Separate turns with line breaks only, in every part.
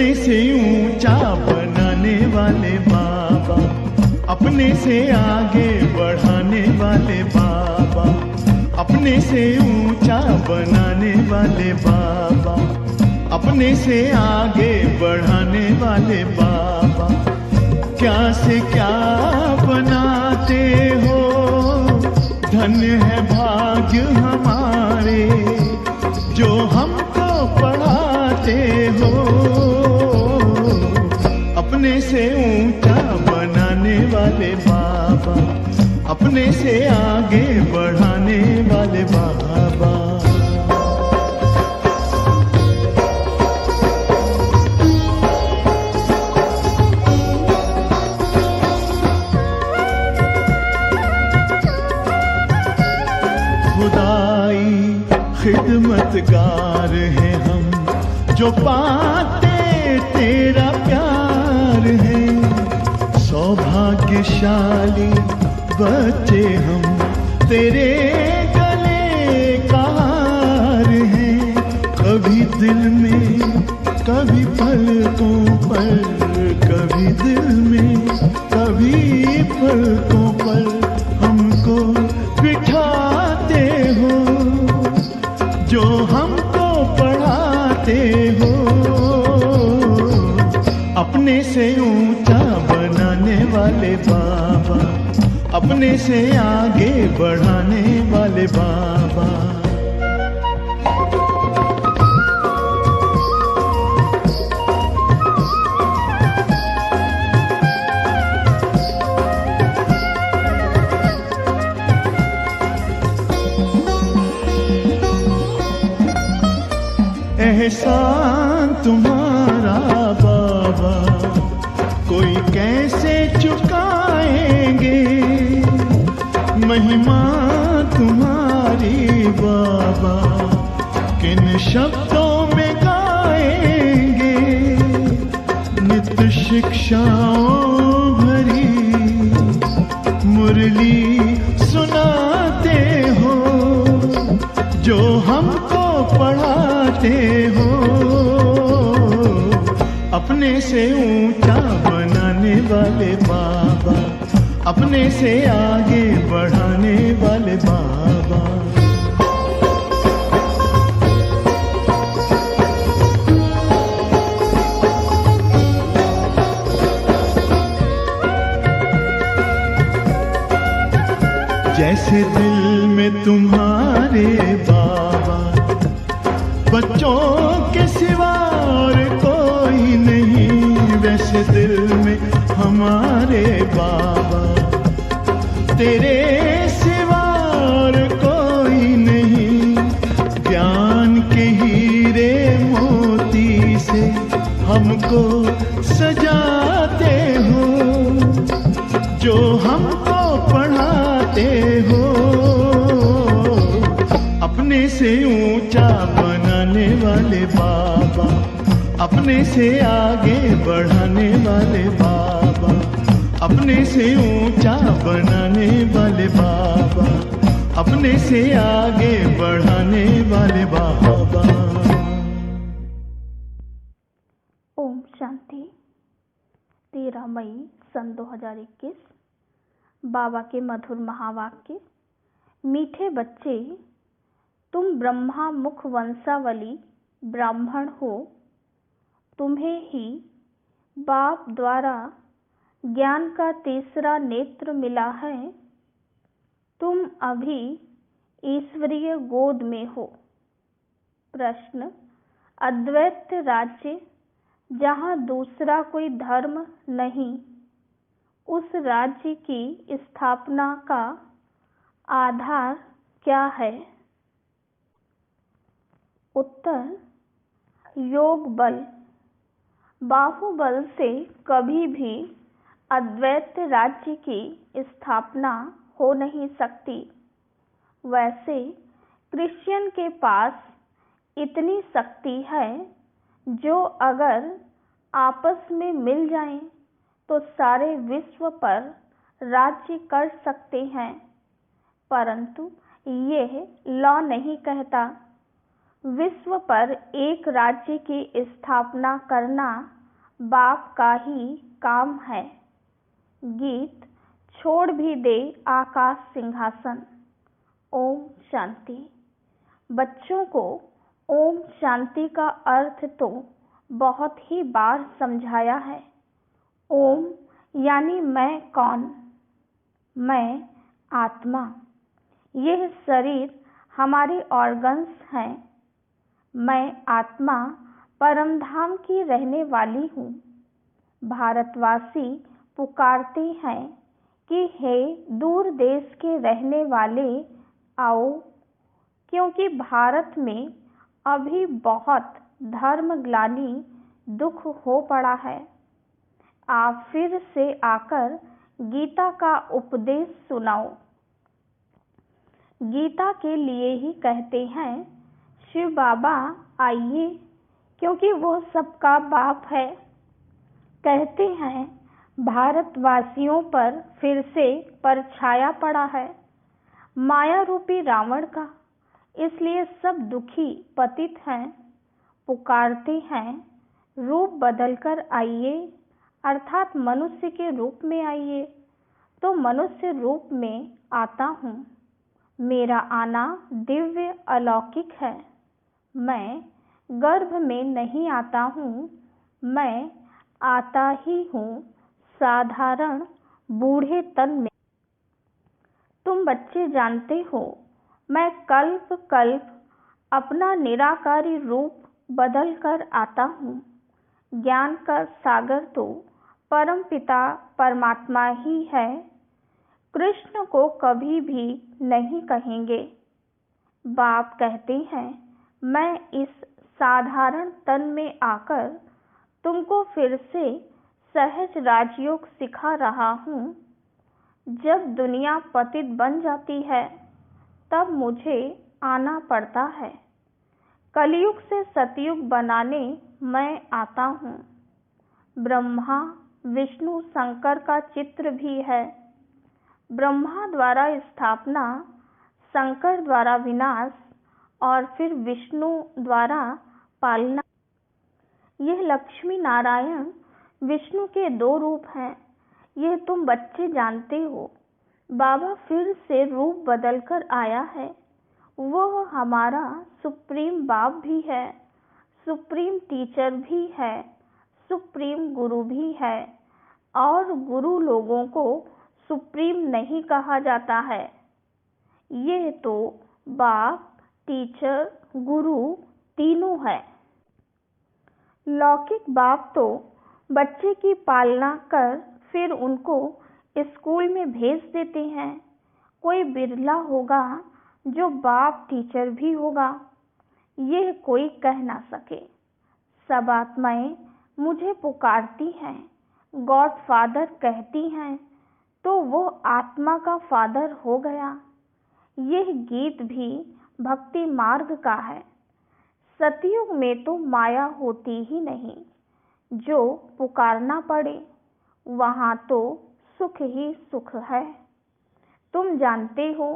अपने से ऊंचा बनाने वाले बाबा, अपने से आगे बढ़ाने वाले बाबा, अपने से ऊंचा बनाने वाले बाबा, अपने से आगे बढ़ाने वाले बाबा। क्या से क्या बनाते हो, धन्य है भाग्य हमारे जो हमको पढ़ाते हो। अपने से ऊंचा बनाने वाले बाबा, अपने से आगे बढ़ाने वाले बाबा। खुदाई खिदमतगार हैं हम, जो पाते तेरा प्यार है। सौभाग्यशाली बच्चे हम, तेरे गले का हार हैं। कभी दिल में कभी पलकों पर, कभी दिल में कभी पलकों पर हमको बिठाते हो, जो हमको पढ़ाते हो। अपने से ऊंचा बनाने वाले बाबा, अपने से आगे बढ़ाने वाले बाबा। एहसान तुम्हारा बाबा कोई कैसे चुकाएंगे, महिमा तुम्हारी बाबा किन शब्दों में गाएंगे। नित्य शिक्षाओं भरी मुरली सुनाते हो, जो हमको पढ़ाते हो। अपने से ऊंचा बनाने वाले बाबा, अपने से आगे बढ़ाने वाले बाबा। जैसे दिल में तुम्हारे बाबा बच्चों के सिवा और कोई नहीं, वैसे दिल में हमारे बाबा तेरे सिवा और कोई नहीं। ज्ञान के हीरे मोती से हमको सजाते हो, जो हमको पढ़ाते हो। अपने से ऊंचा बनाने वाले बाबा, अपने से आगे बढ़ाने वाले बाबा, अपने से ऊंचा बनाने वाले बाबा, अपने से आगे बढ़ाने वाले बाबा।
ओम शांति। 13 मई सन 2021। बाबा के मधुर महावाक्य। मीठे बच्चे, तुम ब्रह्मा मुख वंशावली ब्राह्मण हो। तुम्हें ही बाप द्वारा ज्ञान का तीसरा नेत्र मिला है। तुम अभी ईश्वरीय गोद में हो। प्रश्न। अद्वैत राज्य जहाँ दूसरा कोई धर्म नहीं, उस राज्य की स्थापना का आधार क्या है? उत्तर। योग बल। बाहुबल से कभी भी अद्वैत राज्य की स्थापना हो नहीं सकती। वैसे क्रिश्चियन के पास इतनी शक्ति है जो अगर आपस में मिल जाएं तो सारे विश्व पर राज्य कर सकते हैं, परंतु यह लॉ नहीं कहता। विश्व पर एक राज्य की स्थापना करना बाप का ही काम है। गीत छोड़ भी दे आकाश सिंहासन। ओम शांति। बच्चों को ओम शांति का अर्थ तो बहुत ही बार समझाया है। ओम यानी मैं कौन? मैं आत्मा। यह शरीर हमारे ऑर्गन्स हैं। मैं आत्मा परमधाम की रहने वाली हूँ। भारतवासी पुकारते हैं कि हे दूर देश के रहने वाले आओ, क्योंकि भारत में अभी बहुत धर्मग्लानि दुख हो पड़ा है। आप फिर से आकर गीता का उपदेश सुनाओ। गीता के लिए ही कहते हैं शिव बाबा आइए, क्योंकि वो सबका बाप है। कहते हैं भारतवासियों पर फिर से परछाया पड़ा है माया रूपी रावण का, इसलिए सब दुखी पतित हैं। पुकारते हैं रूप बदलकर आइए, अर्थात मनुष्य के रूप में आइए। तो मनुष्य रूप में आता हूँ। मेरा आना दिव्य अलौकिक है। मैं गर्भ में नहीं आता हूँ, मैं आता ही हूँ साधारण बूढ़े तन में। तुम बच्चे जानते हो मैं कल्प कल्प अपना निराकारी रूप बदल कर आता हूँ। ज्ञान का सागर तो परम पिता परमात्मा ही है। कृष्ण को कभी भी नहीं कहेंगे। बाप कहते हैं मैं इस साधारण तन में आकर तुमको फिर से सहज राजयोग सिखा रहा हूँ। जब दुनिया पतित बन जाती है तब मुझे आना पड़ता है। कलयुग से सतयुग बनाने मैं आता हूँ। ब्रह्मा विष्णु शंकर का चित्र भी है। ब्रह्मा द्वारा स्थापना, शंकर द्वारा विनाश और फिर विष्णु द्वारा पालना। यह लक्ष्मी नारायण विष्णु के दो रूप हैं। यह तुम बच्चे जानते हो। बाबा फिर से रूप बदलकर आया है। वह हमारा सुप्रीम बाप भी है, सुप्रीम टीचर भी है, सुप्रीम गुरु भी है। और गुरु लोगों को सुप्रीम नहीं कहा जाता है। ये तो बाप, टीचर, गुरु तीनों है। लौकिक बाप तो बच्चे की पालना कर फिर उनको स्कूल में भेज देते हैं। कोई बिरला होगा जो बाप टीचर भी होगा, यह कोई कह ना सके। सब आत्माएं मुझे पुकारती हैं, गॉड फादर कहती हैं, तो वो आत्मा का फादर हो गया। यह गीत भी भक्ति मार्ग का है। सतयुग में तो माया होती ही नहीं। जो पुकारना पड़े वहाँ तो सुख ही सुख है। तुम जानते हो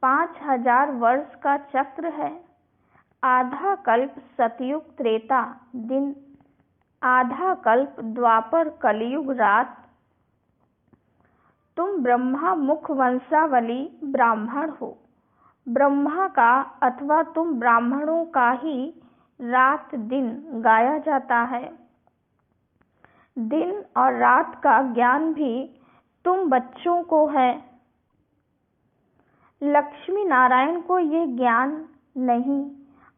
5000 वर्ष का चक्र है। आधा कल्प सतयुग त्रेता दिन, आधा कल्प द्वापर कलयुग रात। तुम ब्रह्मा मुख वंशावली ब्राह्मण हो। ब्रह्मा का अथवा तुम ब्राह्मणों का ही रात दिन गाया जाता है। दिन और रात का ज्ञान भी तुम बच्चों को है। लक्ष्मी नारायण को ये ज्ञान नहीं।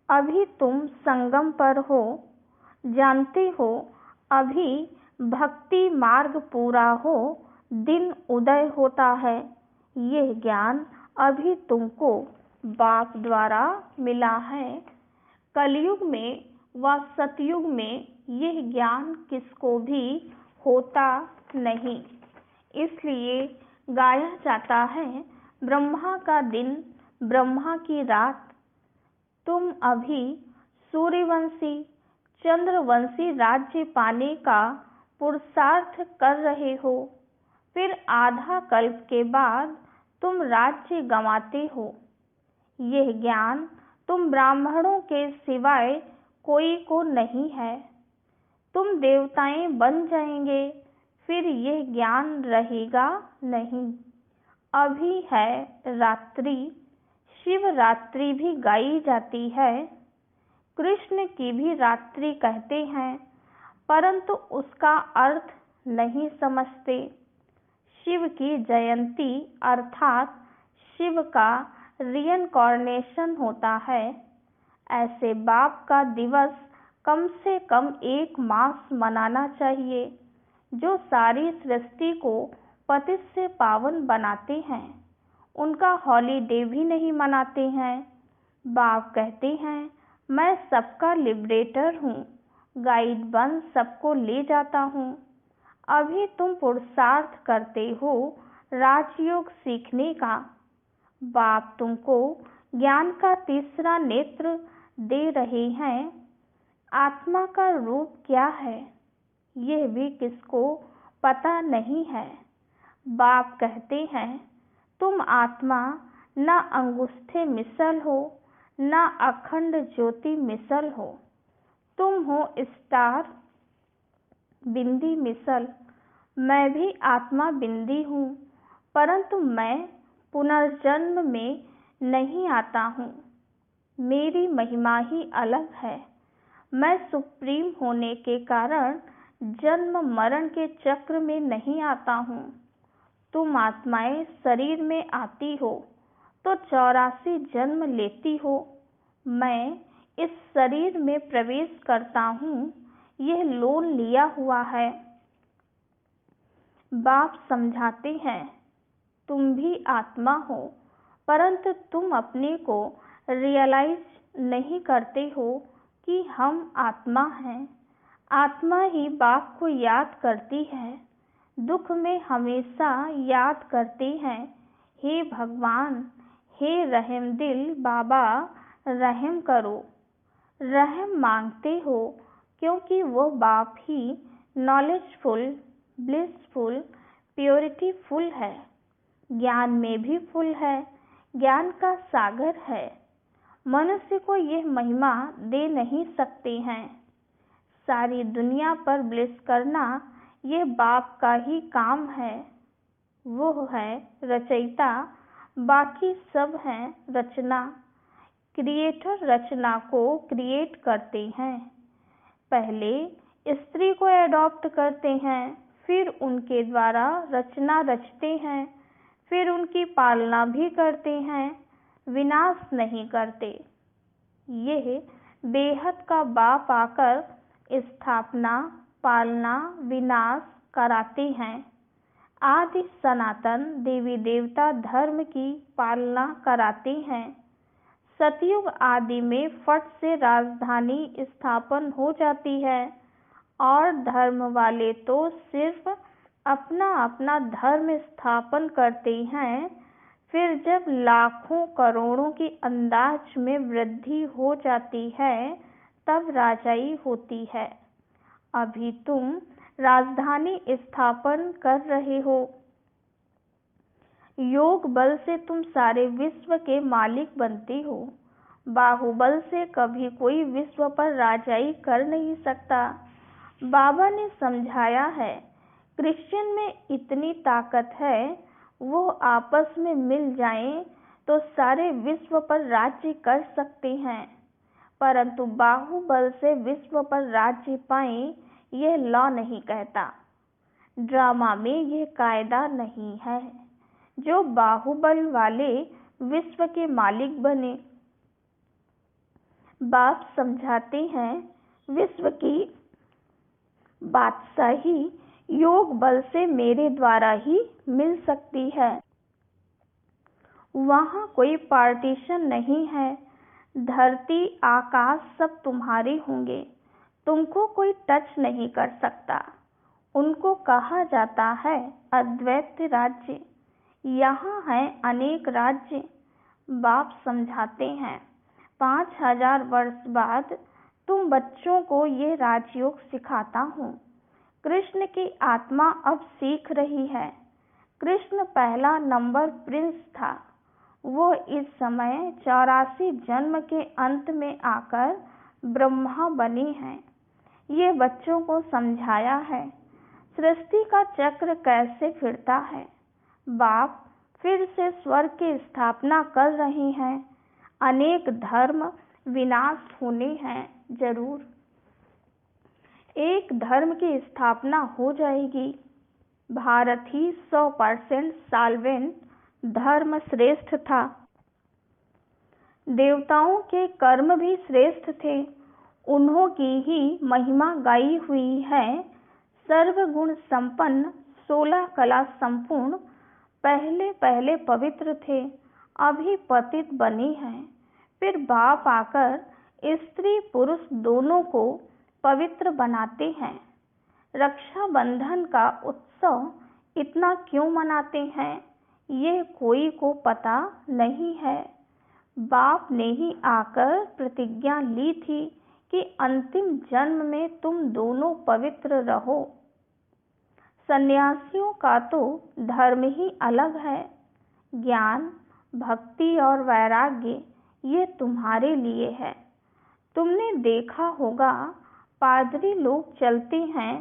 अभी तुम संगम पर हो। जानते हो अभी भक्ति मार्ग पूरा हो, दिन उदय होता है। यह ज्ञान अभी तुमको बाप द्वारा मिला है। कलयुग में व सतयुग में यह ज्ञान किसको भी होता नहीं। इसलिए गाया जाता है ब्रह्मा का दिन, ब्रह्मा की रात। तुम अभी सूर्यवंशी, चंद्रवंशी राज्य पाने का पुरुषार्थ कर रहे हो। फिर आधा कल्प के बाद तुम राज्य गंवाते हो। यह ज्ञान तुम ब्राह्मणों के सिवाय कोई को नहीं है। तुम देवताएं बन जाएंगे, फिर यह ज्ञान रहेगा नहीं। अभी है रात्रि, शिवरात्रि भी गाई जाती है, कृष्ण की भी रात्रि कहते हैं, परंतु उसका अर्थ नहीं समझते। शिव की जयंती अर्थात शिव का रिइंकार्नेशन होता है। ऐसे बाप का दिवस कम से कम 1 मास मनाना चाहिए, जो सारी सृष्टि को पतित से पावन बनाते हैं। उनका हॉलीडे भी नहीं मनाते हैं। बाप कहते हैं, मैं सबका लिबरेटर हूँ, गाइड बन सबको ले जाता हूँ। अभी तुम पुरुषार्थ करते हो राजयोग सीखने का। बाप तुमको ज्ञान का तीसरा नेत्र दे रहे हैं। आत्मा का रूप क्या है, यह भी किसको पता नहीं है। बाप कहते हैं, तुम आत्मा न अंगूठे मिसल हो, न अखंड ज्योति मिसल हो। तुम हो स्टार बिंदी मिसल। मैं भी आत्मा बिंदी हूँ, परंतु मैं पुनर्जन्म में नहीं आता हूँ। मेरी महिमा ही अलग है। मैं सुप्रीम होने के कारण जन्म मरण के चक्र में नहीं आता हूँ। तुम आत्माएं शरीर में आती हो तो 84 जन्म लेती हो। मैं इस शरीर में प्रवेश करता हूँ, यह लोन लिया हुआ है। बाप समझाते हैं, तुम भी आत्मा हो, परंतु तुम अपने को रियलाइज नहीं करते हो कि हम आत्मा हैं। आत्मा ही बाप को याद करती है, दुख में हमेशा याद करते हैं, हे भगवान, हे रहम दिल बाबा, रहम करो। रहम मांगते हो क्योंकि वो बाप ही नॉलेजफुल, ब्लिसफुल, प्योरिटीफुल है, ज्ञान में भी फुल है, ज्ञान का सागर है। मनुष्य को यह महिमा दे नहीं सकते हैं। सारी दुनिया पर ब्लिस करना यह बाप का ही काम है। वो है रचयिता, बाकी सब हैं रचना। क्रिएटर रचना को क्रिएट करते हैं। पहले स्त्री को एडॉप्ट करते हैं, फिर उनके द्वारा रचना रचते हैं, फिर उनकी पालना भी करते हैं, विनाश नहीं करते। यह बेहद का बाप आकर स्थापना, पालना, विनाश कराते हैं। आदि सनातन देवी देवता धर्म की पालना कराते हैं। सतयुग आदि में फट से राजधानी स्थापन हो जाती है और धर्म वाले तो सिर्फ अपना अपना धर्म स्थापन करते हैं। फिर जब लाखों करोड़ों की अंदाज में वृद्धि हो जाती है, तब राजाई होती है। अभी तुम राजधानी स्थापन कर रहे हो। योग बल से तुम सारे विश्व के मालिक बनते हो। बाहुबल से कभी कोई विश्व पर राजाई कर नहीं सकता। बाबा ने समझाया है, क्रिश्चियन में इतनी ताकत है, वो आपस में मिल जाएं तो सारे विश्व पर राज्य कर सकते हैं, परंतु बाहुबल से विश्व पर राज्य पाएं, यह लॉ नहीं कहता। ड्रामा में यह कायदा नहीं है। जो बाहुबल वाले विश्व के मालिक बने। बाप समझाते हैं, विश्व की बादशाही योग बल से मेरे द्वारा ही मिल सकती है। वहाँ कोई पार्टीशन नहीं है। धरती आकाश सब तुम्हारे होंगे, तुमको कोई टच नहीं कर सकता। उनको कहा जाता है अद्वैत राज्य। यहाँ है अनेक राज्य। बाप समझाते हैं, 5000 वर्ष बाद तुम बच्चों को ये राजयोग सिखाता हूँ। कृष्ण की आत्मा अब सीख रही है। कृष्ण पहला नंबर प्रिंस था। वो इस समय 84 जन्म के अंत में आकर ब्रह्मा बने हैं। ये बच्चों को समझाया है सृष्टि का चक्र कैसे फिरता है। बाप फिर से स्वर्ग की स्थापना कर रहे हैं। अनेक धर्म विनाश होने हैं जरूर, एक धर्म की स्थापना हो जाएगी। भारत ही 100% साल्वेंट धर्म श्रेष्ठ था। देवताओं के कर्म भी श्रेष्ठ थे, उन्हों की ही महिमा गाई हुई है। सर्वगुण संपन्न 16 कला संपूर्ण पहले पहले पवित्र थे, अभी पतित बने हैं। फिर बाप आकर स्त्री पुरुष दोनों को पवित्र बनाते हैं। रक्षाबंधन का उत्सव इतना क्यों मनाते हैं, ये कोई को पता नहीं है। बाप ने ही आकर प्रतिज्ञा ली थी कि अंतिम जन्म में तुम दोनों पवित्र रहो। सन्यासियों का तो धर्म ही अलग है। ज्ञान, भक्ति और वैराग्य ये तुम्हारे लिए है। तुमने देखा होगा पादरी लोग चलते हैं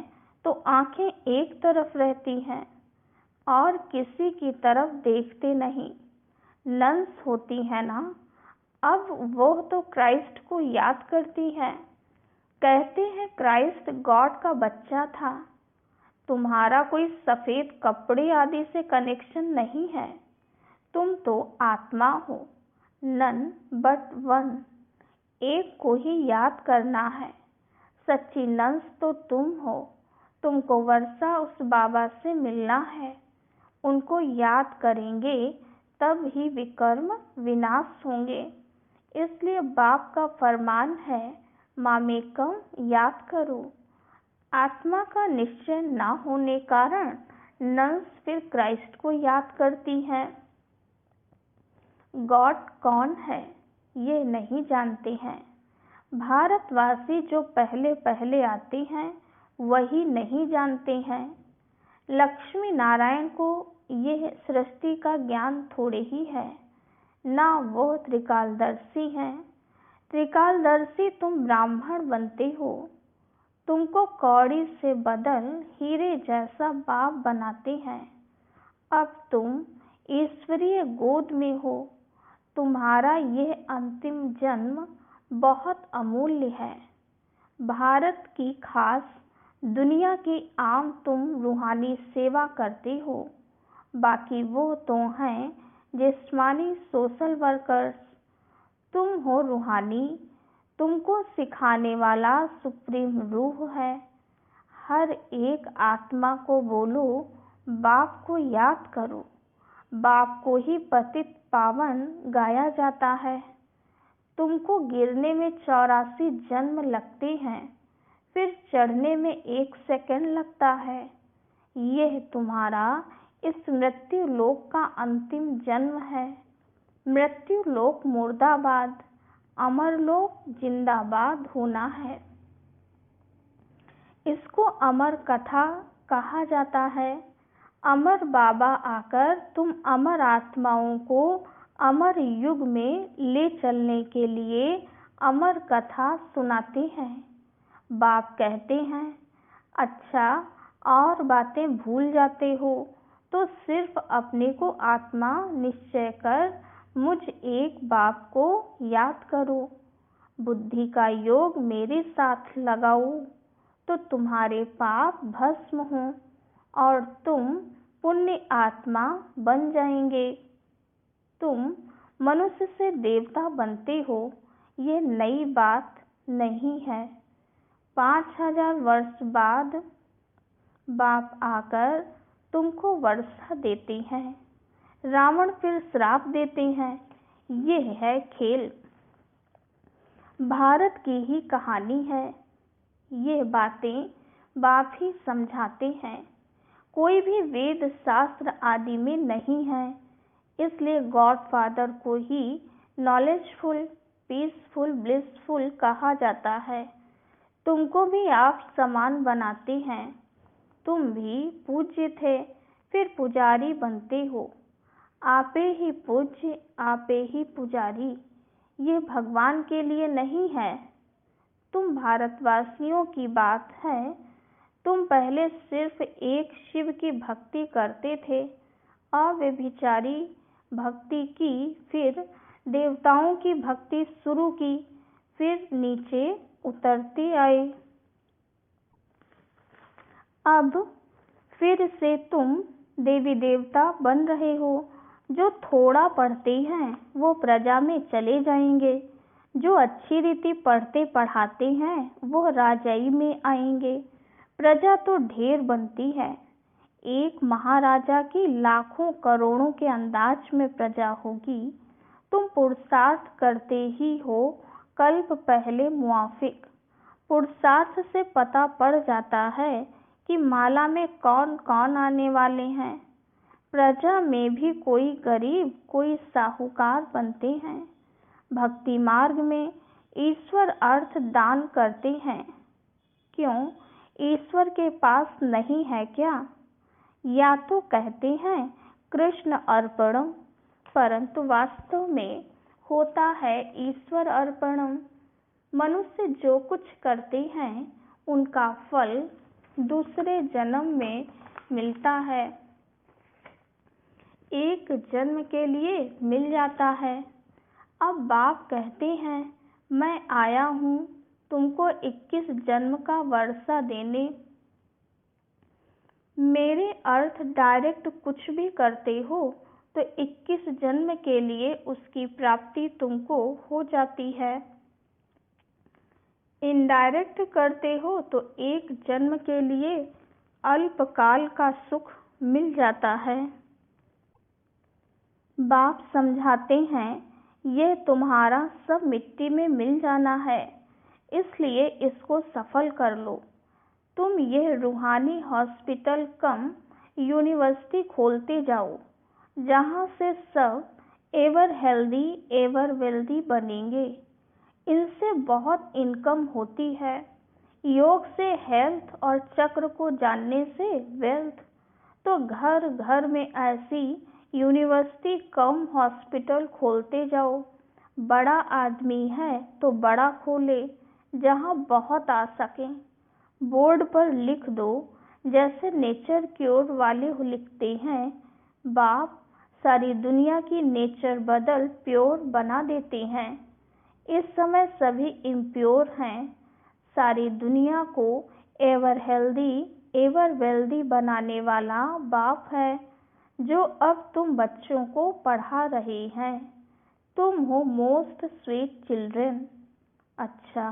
तो आंखें एक तरफ रहती हैं और किसी की तरफ देखते नहीं। नन्स होती है ना, अब वो तो क्राइस्ट को याद करती है। कहते हैं क्राइस्ट गॉड का बच्चा था। तुम्हारा कोई सफेद कपड़े आदि से कनेक्शन नहीं है। तुम तो आत्मा हो, नन बट वन। एक को ही याद करना है। सच्ची नंस तो तुम हो। तुमको वर्षा उस बाबा से मिलना है। उनको याद करेंगे तब ही विकर्म विनाश होंगे। इसलिए बाप का फरमान है मामेकम याद करो। आत्मा का निश्चय न होने कारण नंस फिर क्राइस्ट को याद करती हैं। गॉड कौन है ये नहीं जानते हैं। भारतवासी जो पहले पहले आते हैं वही नहीं जानते हैं। लक्ष्मी नारायण को यह सृष्टि का ज्ञान थोड़े ही है, ना वो त्रिकालदर्शी हैं। त्रिकालदर्शी तुम ब्राह्मण बनते हो। तुमको कौड़ी से बदल हीरे जैसा बाप बनाते हैं। अब तुम ईश्वरीय गोद में हो। तुम्हारा यह अंतिम जन्म बहुत अमूल्य है। भारत की खास, दुनिया की आम तुम रूहानी सेवा करते हो। बाकी वो तो हैं जिस्मानी सोशल वर्कर्स। तुम हो रूहानी। तुमको सिखाने वाला सुप्रीम रूह है। हर एक आत्मा को बोलो बाप को याद करो। बाप को ही पतित पावन गाया जाता है। तुमको गिरने में 84 जन्म लगते हैं, फिर चढ़ने में 1 सेकंड लगता है। यह तुम्हारा इस मृत्यु लोक का अंतिम जन्म है। मृत्यु लोक मुर्दाबाद, अमरलोक जिंदाबाद होना है। इसको अमर कथा कहा जाता है। अमर बाबा आकर तुम अमर आत्माओं को अमर युग में ले चलने के लिए अमर कथा सुनाते हैं। बाप कहते हैं अच्छा और बातें भूल जाते हो तो सिर्फ अपने को आत्मा निश्चय कर मुझ एक बाप को याद करो। बुद्धि का योग मेरे साथ लगाओ तो तुम्हारे पाप भस्म हों और तुम पुण्य आत्मा बन जाएंगे। तुम मनुष्य से देवता बनते हो, ये नई बात नहीं है। 5000 वर्ष बाद बाप आकर तुमको वर्षा देते हैं। रावण फिर श्राप देते हैं। ये है खेल। भारत की ही कहानी है। ये बातें बाप ही समझाते हैं। कोई भी वेद शास्त्र आदि में नहीं है। इसलिए गॉड फादर को ही नॉलेजफुल, पीसफुल, ब्लिसफुल कहा जाता है। तुमको भी आप समान बनाते हैं। तुम भी पूज्य थे, फिर पुजारी बनते हो। आपे ही पूज्य, आपे ही पुजारी। ये भगवान के लिए नहीं है। तुम भारतवासियों की बात है। तुम पहले सिर्फ एक शिव की भक्ति करते थे, अव्यभिचारी भक्ति की, फिर देवताओं की भक्ति शुरू की, फिर नीचे उतरते आए। अब फिर से तुम देवी देवता बन रहे हो। जो थोड़ा पढ़ते हैं वो प्रजा में चले जाएंगे, जो अच्छी रीति पढ़ते पढ़ाते हैं वो राजाई में आएंगे। प्रजा तो ढेर बनती है, एक महाराजा की लाखों करोड़ों के अंदाज में प्रजा होगी। तुम पुरुषार्थ करते ही हो कल्प पहले मुआफिक। पुरुषार्थ से पता पड़ जाता है कि माला में कौन कौन आने वाले हैं। प्रजा में भी कोई गरीब कोई साहूकार बनते हैं। भक्ति मार्ग में ईश्वर अर्थ दान करते हैं। क्यों, ईश्वर के पास नहीं है क्या? या तो कहते हैं कृष्ण अर्पणम, परंतु वास्तव में होता है ईश्वर अर्पणम। मनुष्य जो कुछ करते हैं उनका फल दूसरे जन्म में मिलता है, एक जन्म के लिए मिल जाता है। अब बाप कहते हैं मैं आया हूँ तुमको 21 जन्म का वर्षा देने। मेरे अर्थ डायरेक्ट कुछ भी करते हो तो 21 जन्म के लिए उसकी प्राप्ति तुमको हो जाती है। इनडायरेक्ट करते हो तो एक जन्म के लिए अल्पकाल का सुख मिल जाता है। बाप समझाते हैं यह तुम्हारा सब मिट्टी में मिल जाना है, इसलिए इसको सफल कर लो। तुम यह रूहानी हॉस्पिटल कम यूनिवर्सिटी खोलते जाओ, जहाँ से सब एवर हेल्दी एवर वेल्दी बनेंगे। इनसे बहुत इनकम होती है। योग से हेल्थ और चक्र को जानने से वेल्थ। तो घर घर में ऐसी यूनिवर्सिटी कम हॉस्पिटल खोलते जाओ। बड़ा आदमी है तो बड़ा खोले, जहाँ बहुत आ सके। बोर्ड पर लिख दो, जैसे नेचर क्योर वाले लिखते हैं। बाप सारी दुनिया की नेचर बदल प्योर बना देते हैं। इस समय सभी इम्प्योर हैं। सारी दुनिया को एवर हेल्दी एवर वेल्दी बनाने वाला बाप है, जो अब तुम बच्चों को पढ़ा रहे हैं। तुम हो मोस्ट स्वीट चिल्ड्रन। अच्छा,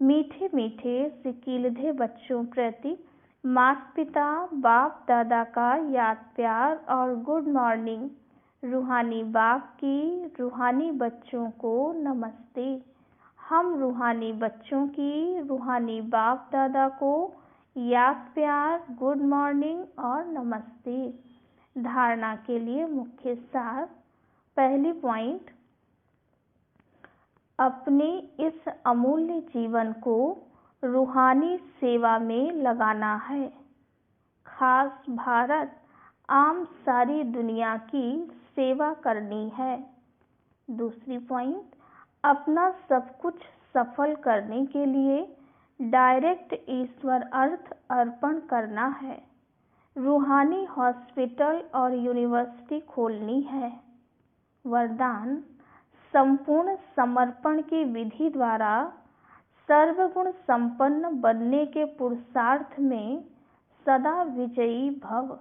मीठे मीठे सिकीलधे बच्चों प्रति माता पिता बाप दादा का याद प्यार और गुड मॉर्निंग। रूहानी बाप की रूहानी बच्चों को नमस्ते। हम रूहानी बच्चों की रूहानी बाप दादा को याद प्यार गुड मॉर्निंग और नमस्ते। धारणा के लिए मुख्य सार। पहली पॉइंट, अपने इस अमूल्य जीवन को रूहानी सेवा में लगाना है। खास भारत आम सारी दुनिया की सेवा करनी है। दूसरी पॉइंट, अपना सब कुछ सफल करने के लिए डायरेक्ट ईश्वर अर्थ अर्पण करना है। रूहानी हॉस्पिटल और यूनिवर्सिटी खोलनी है। वरदान, संपूर्ण समर्पण की विधि द्वारा सर्वगुण संपन्न बनने के पुरुषार्थ में सदा विजयी भव।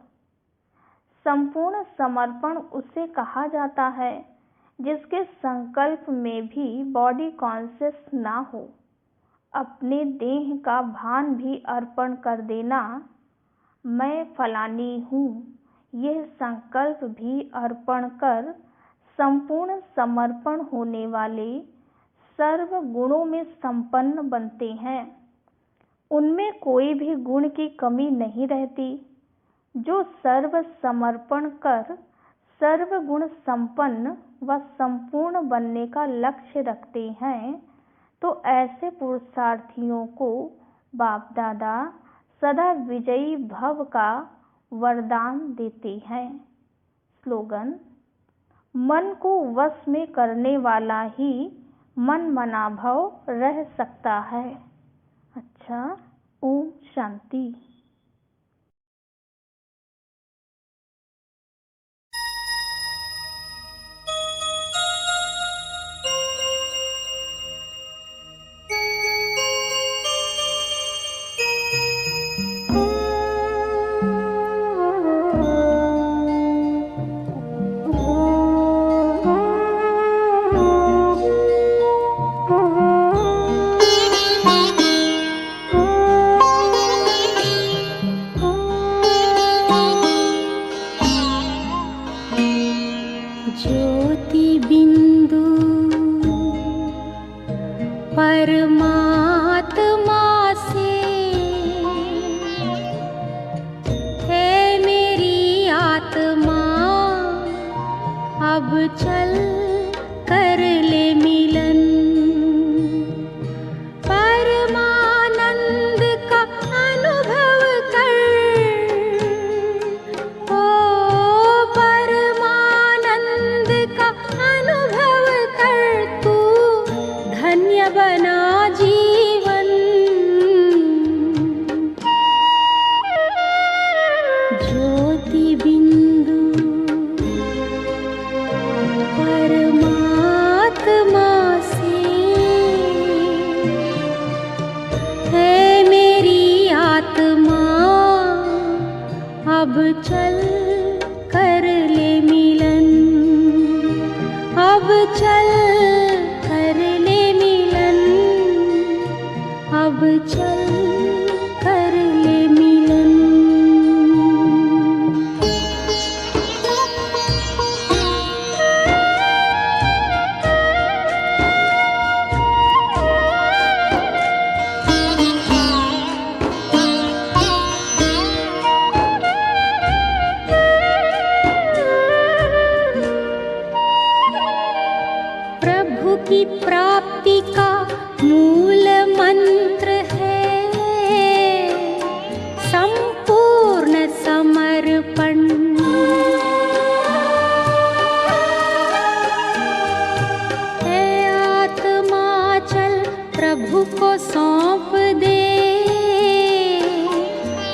संपूर्ण समर्पण उसे कहा जाता है जिसके संकल्प में भी बॉडी कॉन्शियस ना हो। अपने देह का भान भी अर्पण कर देना, मैं फलानी हूँ, यह संकल्प भी अर्पण कर संपूर्ण समर्पण होने वाले सर्व गुणों में संपन्न बनते हैं। उनमें कोई भी गुण की कमी नहीं रहती। जो सर्व समर्पण कर सर्व गुण संपन्न व संपूर्ण बनने का लक्ष्य रखते हैं, तो ऐसे पुरुषार्थियों को बाप दादा सदा विजयी भव का वरदान देते हैं। स्लोगन, मन को वश में करने वाला ही मन मनाभव रह सकता है। अच्छा, ओम शांति।
ज्योति बिंदु परमात्मा से है मेरी आत्मा, अब चल कर ले मिलन। परमानंद का अनुभव कर, ओ परमानंद का अनुभव कर, तू धन्य बना जीवन। ज्योति बिंदु परमात्मा से है मेरी आत्मा, अब चल कर ले मिलन। अब चल कर ले मिलन, अब चल कर ले मिलन। प्रभु की प्राप्ति का मूल मंत्र है संपूर्ण समर्पण। है आत्मा चल प्रभु को सौंप दे,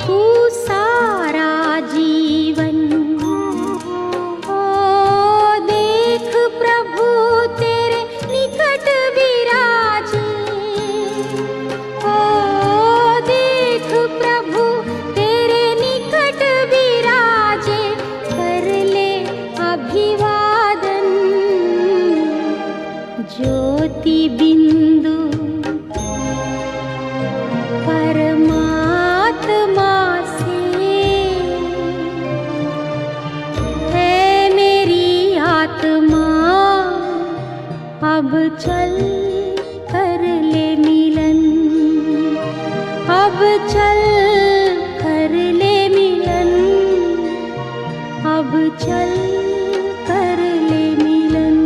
तू सारा जीवन। ओ देख प्रभु तेरे निकट विराजे, ओ देख प्रभु तेरे निकट विराजे, कर ले अभिवादन। ज्योति बिंदु परमात्मा से है मेरी आत्मा, अब चल कर ले मिलन। अब चल कर ले मिलन, अब चल कर ले मिलन।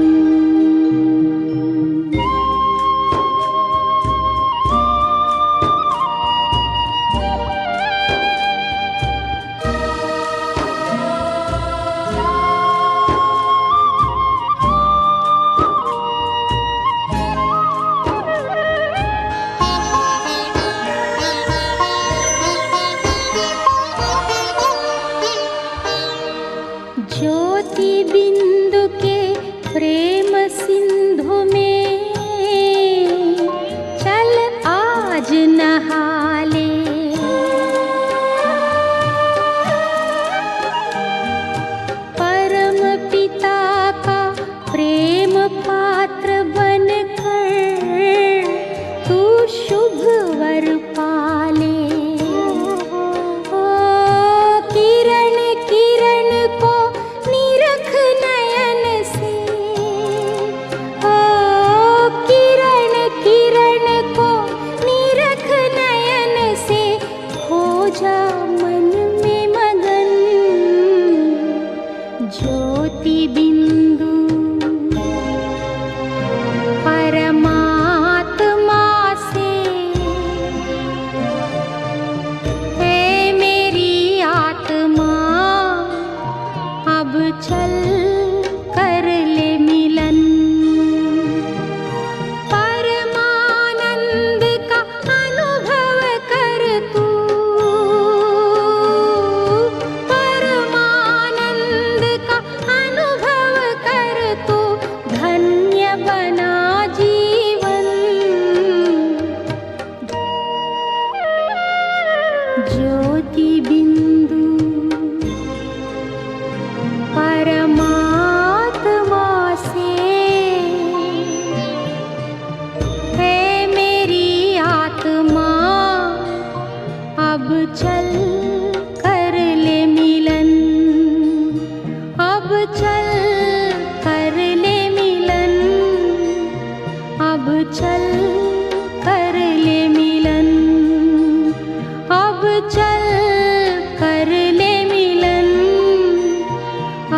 चल कर ले मिलन, अब चल कर ले मिलन,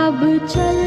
अब चल